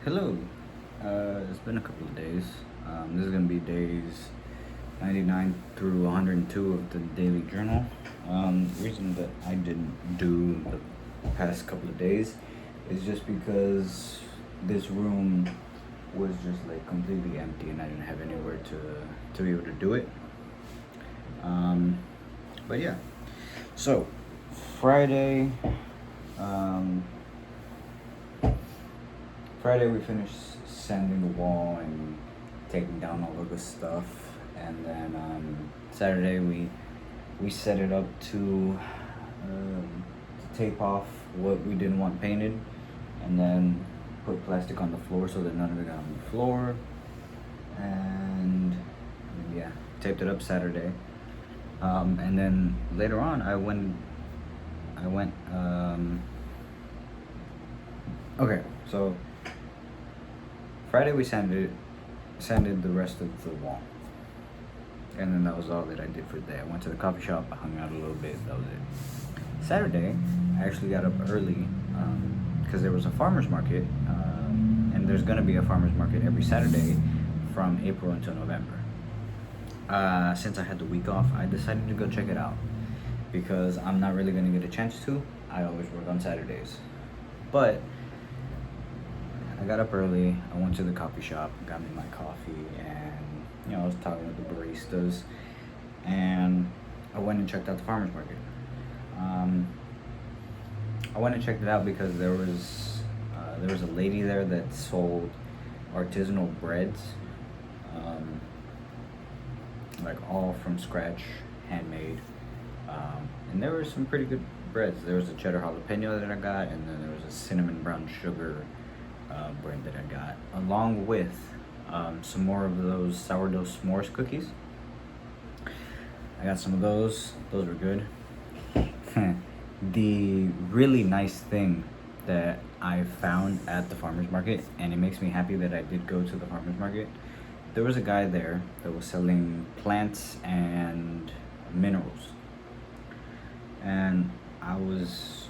Hello. It's been a couple of days. This is gonna be days 99 through 102 of the daily journal. The reason that I didn't do the past couple of days is just because this room was just like completely empty and I didn't have anywhere to be able to do it. But yeah. So Friday. Um, Friday we finished sanding the wall and taking down all of the stuff, and then Saturday we set it up to tape off what we didn't want painted, and then put plastic on the floor so that none of it got on the floor, and yeah, taped it up Saturday, and then later on I went. Okay, so Friday we sanded the rest of the wall, and then that was all that I did for the day. I went to the coffee shop, I hung out a little bit. That was it. Saturday, I actually got up early because there was a farmers market, and there's gonna be a farmers market every Saturday from April until November. Since I had the week off, I decided to go check it out because I'm not really gonna get a chance to. I always work on Saturdays, but I got up early. I went to the coffee shop, got me my coffee, and I was talking with the baristas, and I went and checked out the farmers market. I went and checked it out because there was a lady there that sold artisanal breads, like all from scratch, handmade, and there were some pretty good breads. There was a cheddar jalapeno that I got, and then there was a cinnamon brown sugar bread that I got, along with some more of those sourdough s'mores cookies. I got some of those. Those were good. The really nice thing that I found at the farmers market, and it makes me happy that I did go to the farmers market. There was a guy there that was selling plants and minerals, and I was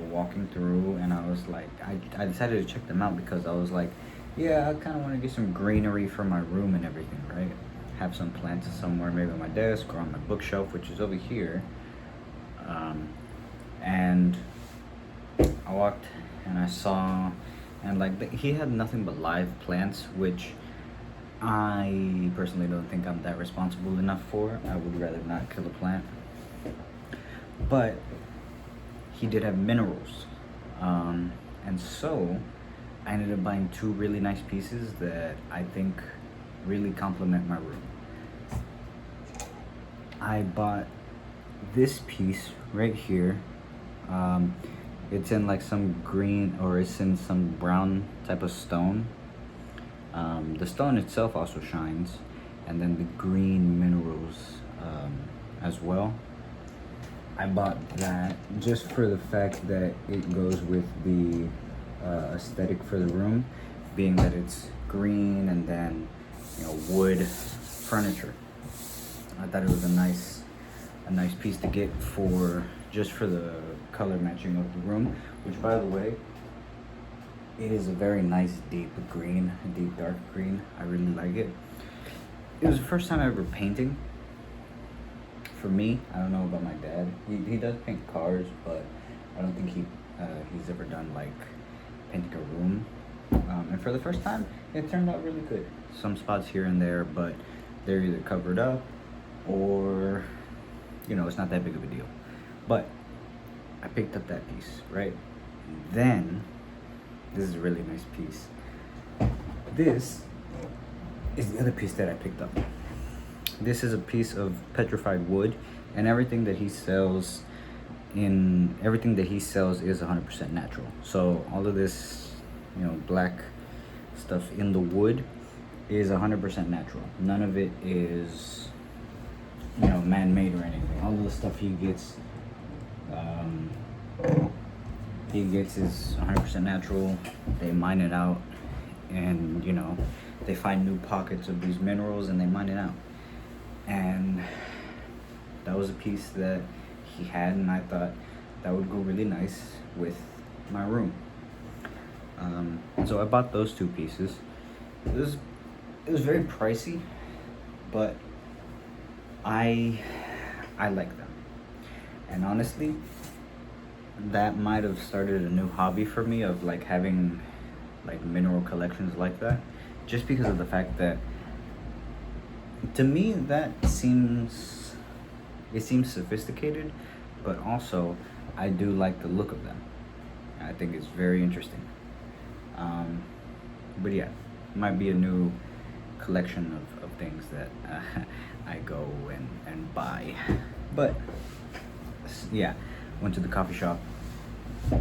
walking through, and I was like, I decided to check them out because I was like, yeah, I kind of want to get some greenery for my room and everything, right? Have some plants somewhere, maybe on my desk or on my bookshelf, which is over here. And I walked and I saw, and like he had nothing but live plants, which I personally don't think I'm that responsible enough for. I would rather not kill a plant. But he did have minerals, and so I ended up buying two really nice pieces that I think really complement my room. I bought this piece right here. It's in like some green, or it's in some brown type of stone. The stone itself also shines, and then the green minerals as well. I bought that just for the fact that it goes with the aesthetic for the room, being that it's green and then wood furniture. I thought it was a nice piece to get for just for the color matching of the room, which, by the way, it is a very nice deep green, deep dark green. I really like it. It was the first time ever painting for me. I don't know about my dad. He does paint cars, but I don't think he's ever done like painting a room. And for the first time, it turned out really good. Some spots here and there, but they're either covered up or it's not that big of a deal. But I picked up that piece, right? Then this is a really nice piece. This is the other piece that I picked up. This is a piece of petrified wood, and everything that he sells is 100% natural. So all of this, black stuff in the wood is 100% natural. None of it is, man-made or anything. All of the stuff he gets is 100% natural. They mine it out, and they find new pockets of these minerals and they mine it out. And that was a piece that he had, and I thought that would go really nice with my room. So I bought those two pieces. It was it was very pricey, but I I like them. And honestly, that might have started a new hobby for me of like having like mineral collections like that, just because of the fact that to me that seems sophisticated, but also I do like the look of them. I think it's very interesting. Um, but yeah, might be a new collection of things that I go and buy. But yeah, went to the coffee shop,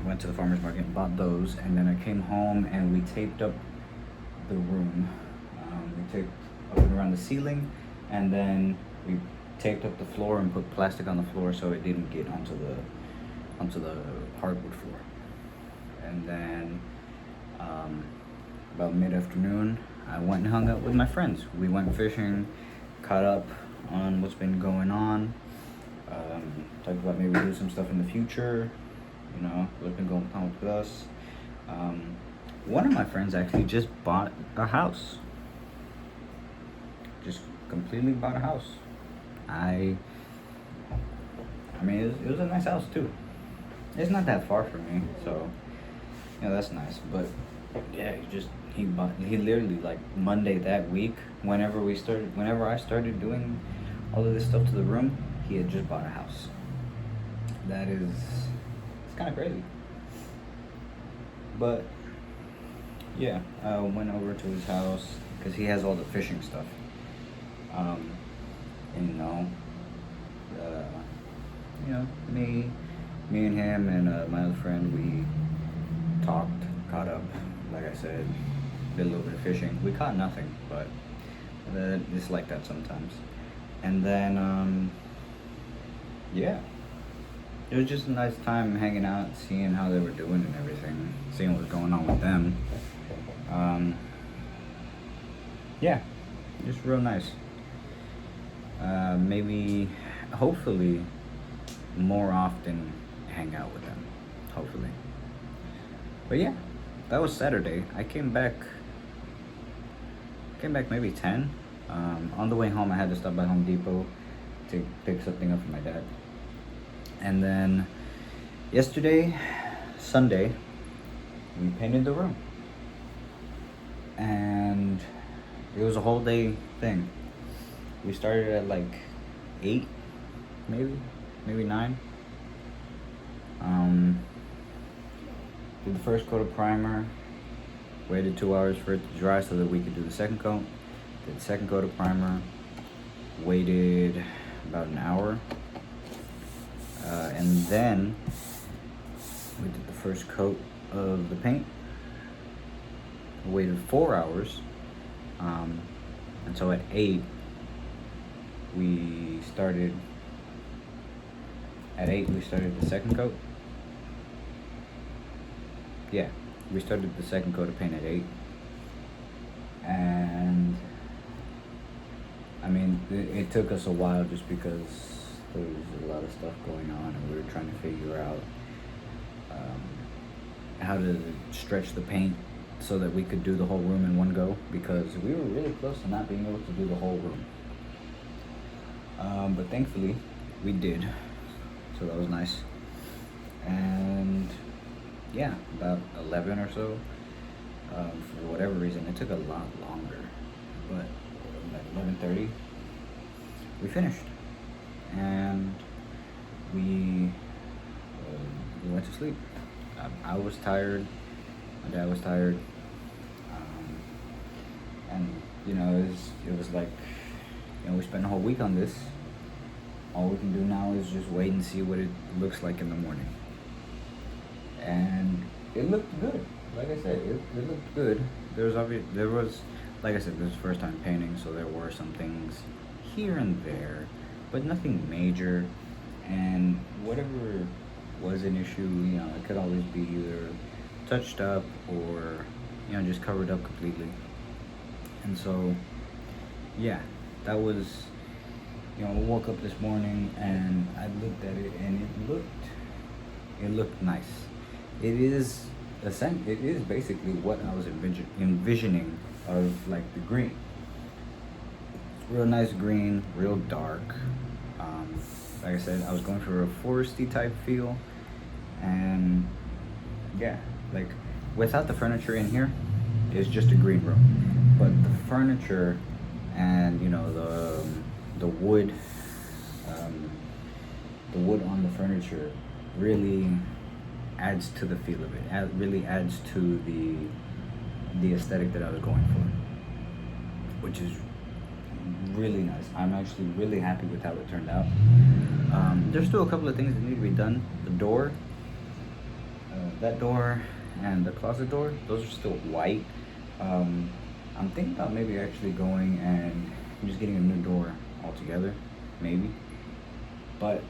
went to the farmer's market, bought those, and then I came home and we taped up the room. We taped up and around the ceiling, and then we taped up the floor and put plastic on the floor so it didn't get onto the hardwood floor. And then about mid-afternoon, I went and hung out with my friends. We went fishing, caught up on what's been going on, talked about maybe do some stuff in the future, what's been going on with us. One of my friends actually just bought a house. Just completely bought a house. I mean, it was a nice house too. It's not that far from me, so that's nice. But yeah, he literally like Monday that week, whenever I started doing all of this stuff to the room, he had just bought a house. It's kind of crazy. But yeah, I went over to his house because he has all the fishing stuff. And uh, me and him and my other friend, we talked, caught up, like I said, did a little bit of fishing. We caught nothing, but it's like that sometimes. And then yeah, it was just a nice time hanging out, seeing how they were doing and everything, seeing what was going on with them. Yeah, just real nice. Maybe, hopefully, more often hang out with them. Hopefully. But yeah, that was Saturday. I came back maybe 10. On the way home, I had to stop by Home Depot to pick something up for my dad. And then yesterday, Sunday, we painted the room. And it was a whole day thing. We started at like 8, maybe 9. Did the first coat of primer, waited 2 hours for it to dry so that we could do the second coat. Did the second coat of primer, waited about an hour. And then we did the first coat of the paint. Waited 4 hours. And so at 8, we started the second coat. Yeah, we started the second coat of paint at 8. And I mean, it took us a while just because there was a lot of stuff going on and we were trying to figure out how to stretch the paint so that we could do the whole room in one go, because we were really close to not being able to do the whole room. But thankfully, we did, so that was nice. And yeah, about 11 or so, for whatever reason, it took a lot longer, but at 11:30, we finished, and we went to sleep. I was tired, my dad was tired, and it was like, we spent a whole week on this. All we can do now is just wait and see what it looks like in the morning. And it looked good. Like I said, it looked good. There was, like I said, this was first time painting, so there were some things here and there, but nothing major. And whatever was an issue, it could always be either touched up or, just covered up completely. And so, yeah, that was, I woke up this morning and I looked at it and it looked nice. It is it is basically what I was envisioning of like the green. Real nice green, real dark. Like I said, I was going for a foresty type feel, and yeah, like without the furniture in here, it's just a green room. But the furniture and the wood, um, the wood on the furniture really adds to the feel of it. Really adds to the aesthetic that I was going for, which is really nice. I'm actually really happy with how it turned out. There's still a couple of things that need to be done. The door, that door, and the closet door, those are still white. I'm thinking about maybe actually going and just getting a new door altogether, maybe. But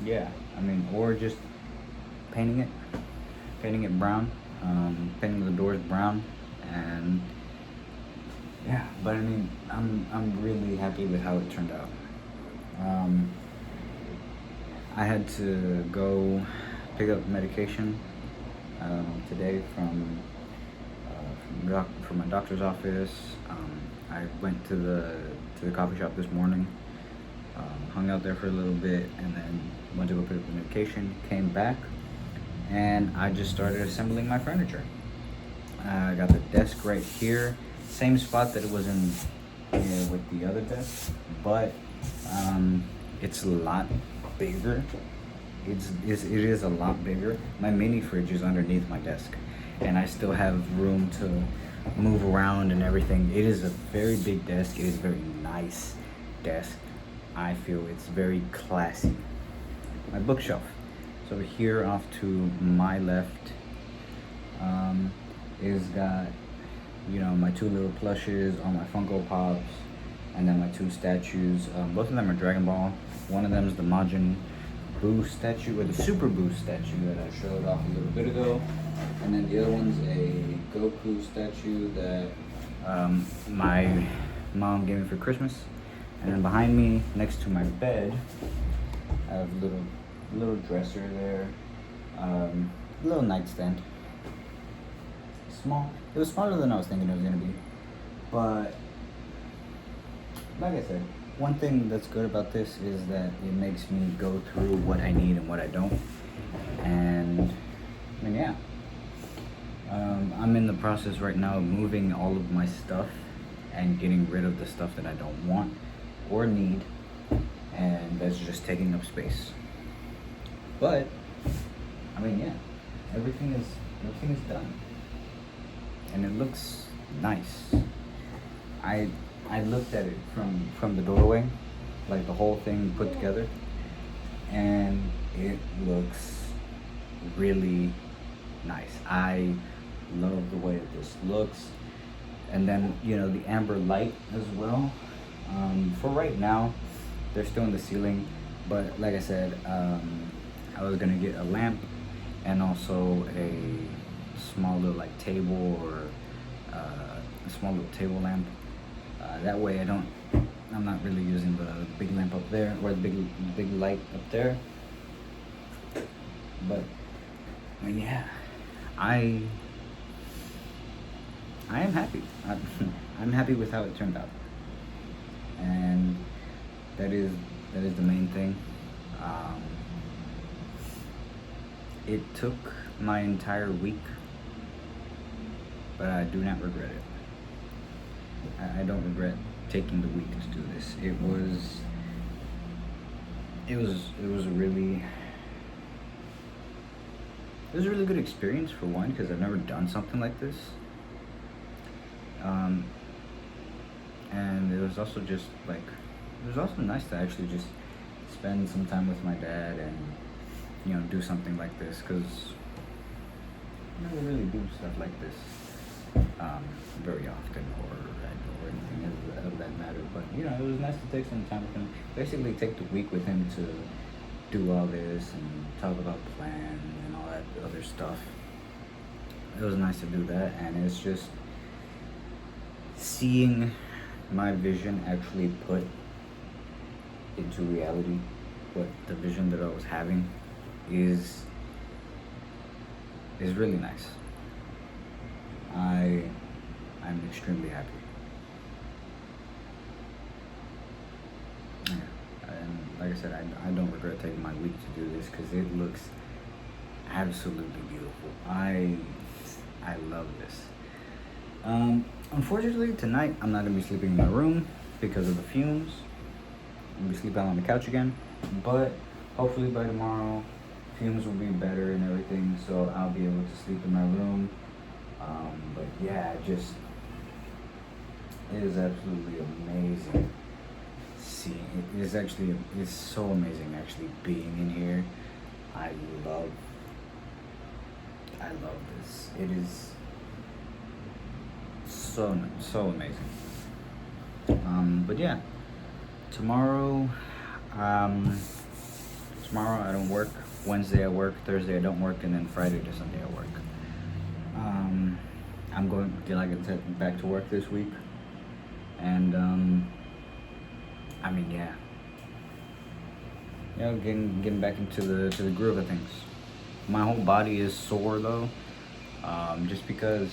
yeah, I mean, or just painting it brown, painting the doors brown, and yeah. But I mean, I'm really happy with how it turned out. I had to go pick up medication today from my doctor's office. I went to the coffee shop this morning, hung out there for a little bit, and then went to go pick up the medication. Came back, and I just started assembling my furniture. I got the desk right here, same spot that it was in with the other desk, but it's a lot bigger. It is a lot bigger. My mini fridge is underneath my desk, and I still have room to move around and everything. It is a very big desk. It is a very nice desk. I feel it's very classy. My bookshelf. So here off to my left is got my two little plushes, all my Funko Pops, and then my two statues. Both of them are Dragon Ball. One of them is the Majin Buu statue, or the Super Buu statue that I showed off a little bit ago. And then the other one's a Goku statue that my mom gave me for Christmas. And then behind me, next to my bed, I have a little dresser there, a little nightstand. Small. It was smaller than I was thinking it was gonna be, but like I said, one thing that's good about this is that it makes me go through what I need and what I don't. And I mean, yeah. I'm in the process right now of moving all of my stuff and getting rid of the stuff that I don't want or need, and that's just taking up space. But I mean, yeah, everything is done, and it looks nice. I looked at it from the doorway, like the whole thing put together, and it looks really nice. I love the way that this looks, and then the amber light as well. For right now, they're still in the ceiling, but like I said, I was gonna get a lamp and also a small little table, or a small little table lamp. That way I'm not really using the big lamp up there, or the big light up there. But I mean, yeah, I am happy. I'm happy with how it turned out, and that is the main thing. It took my entire week, but I do not regret it. I don't regret taking the week to do this. It was a really good experience, for one, because I've never done something like this. And it was also just it was also nice to actually just spend some time with my dad and do something like this, because I never really do stuff like this very often, or anything of that matter. But it was nice to take some time with him. Basically, take the week with him to do all this and talk about plans and all that other stuff. It was nice to do that, and it's just seeing my vision actually put into reality. What the vision that I was having is is really nice. I'm extremely happy. Yeah. And like I said, I don't regret taking my week to do this because it looks absolutely beautiful. I love this. Unfortunately, tonight I'm not gonna be sleeping in my room because of the fumes. I'm gonna be sleeping on the couch again, but hopefully by tomorrow, fumes will be better and everything, so I'll be able to sleep in my room. But yeah, just it is absolutely amazing. Seeing it is actually it's so amazing actually being in here. I love I love this. It is so amazing. But yeah, tomorrow, um, tomorrow I don't work. Wednesday I work. Thursday I don't work, and then Friday to Sunday I work. I'm going like I said back to work this week, and I mean getting back into the groove of things. My whole body is sore though, just because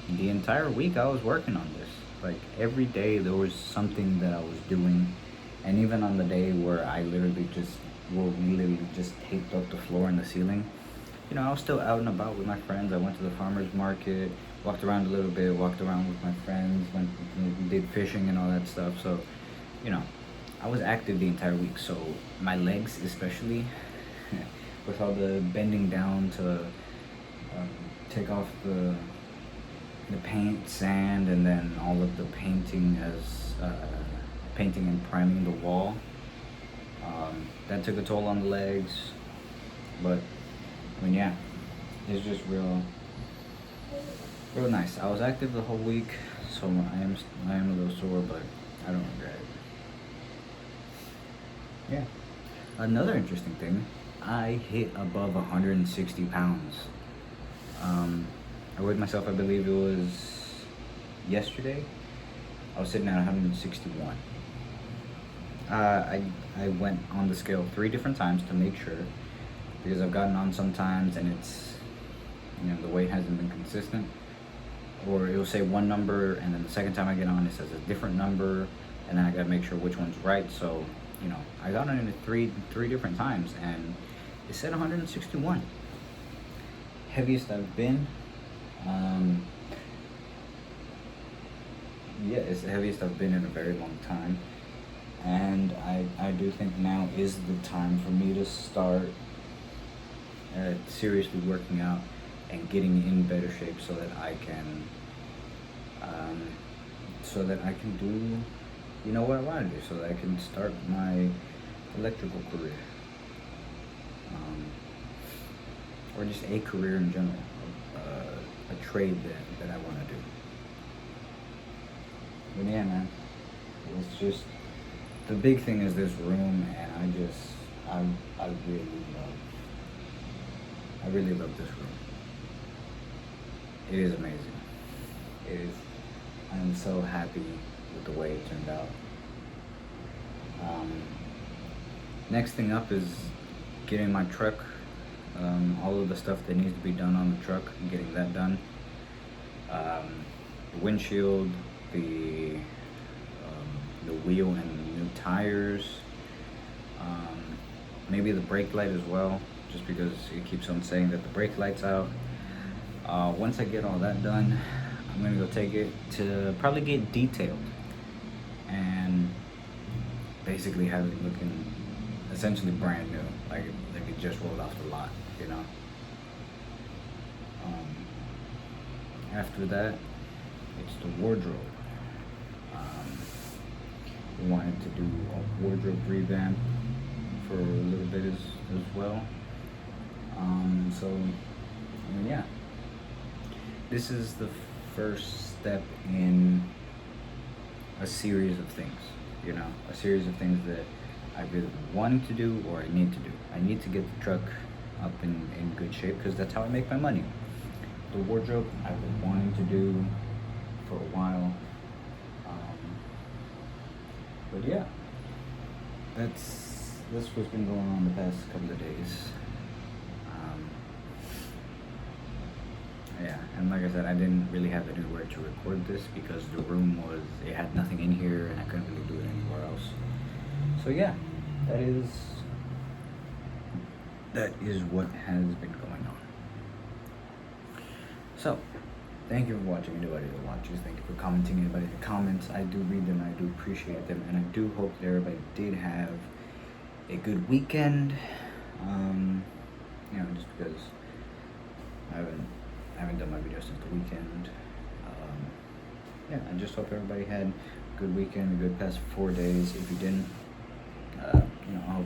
the entire week I was working on this. Like every day there was something that I was doing, and even on the day where we literally just taped up the floor and the ceiling. I was still out and about with my friends. I went to the farmers market, walked around a little bit, walked around with my friends, went did fishing and all that stuff. So, you know, I was active the entire week. So my legs, especially, with all the bending down to take off the paint, sand, and then all of the painting painting and priming the wall. That took a toll on the legs, but I mean, yeah, it's just real nice. I was active the whole week, so I am a little sore, but I don't regret it. Yeah. Another interesting thing, I hit above 160 pounds. I weighed myself, I believe it was yesterday. I was sitting at 161. I went on the scale 3 different times to make sure, because I've gotten on sometimes and it's, the weight hasn't been consistent, or it'll say one number and then the second time I get on it says a different number, and then I gotta make sure which one's right. So I got on it three different times and it said 161. Heaviest I've been. Yeah, it's the heaviest I've been in a very long time, and I do think now is the time for me to start seriously working out and getting in better shape so that I can do what I want to do, so that I can start my electrical career, or just a career in general, a trade that I want to do. But yeah, man, it's just the big thing is this room, and I really love this room. It is amazing. It is. I'm so happy with the way it turned out. Next thing up is getting my truck, all of the stuff that needs to be done on the truck, and getting that done. The windshield, the wheel and new tires, maybe the brake light as well, just because it keeps on saying that the brake light's out. Once I get all that done, I'm gonna go take it to probably get detailed and basically have it looking essentially brand new, like it just rolled off the lot, After that, it's the wardrobe. We wanted to do a wardrobe revamp for a little bit as well. Yeah, this is the first step in a series of things, a series of things that I really wanted to do or I need to do. I need to get the truck up in good shape because that's how I make my money. The wardrobe I've been wanting to do for a while. But yeah, that's what's been going on the past couple of days. And like I said, I didn't really have anywhere to record this because the room it had nothing in here and I couldn't really do it anywhere else. So yeah, that is what has been going on. So, thank you for watching, anybody that watches. Thank you for commenting, anybody that comments. I do read them, I do appreciate them, and I do hope that everybody did have a good weekend. You know, just because I haven't done my video since the weekend. Yeah, I just hope everybody had a good weekend, a good past 4 days. If you didn't, you know, I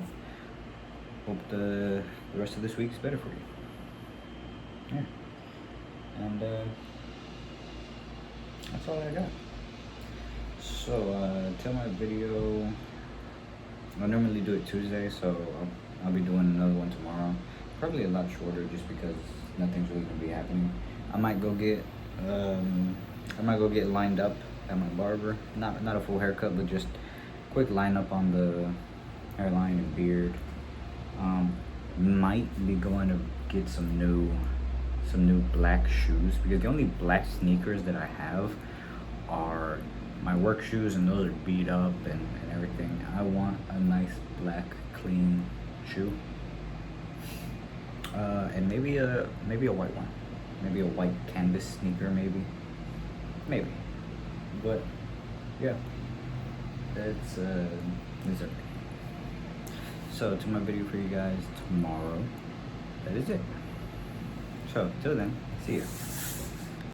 hope the rest of this week is better for you. Yeah. And that's all I got. So till my video, I normally do it Tuesday, so I'll be doing another one tomorrow. Probably a lot shorter, just because nothing's really gonna be happening. I might go get lined up at my barber. Not a full haircut, but just quick lineup on the hairline and beard. Might be going to get some new black shoes, because the only black sneakers that I have are my work shoes, and those are beat up and everything. I want a nice black clean shoe, and maybe a white one, maybe a white canvas sneaker, maybe, but yeah, that's everything. So to my video for you guys tomorrow, that is it. So till then, see you.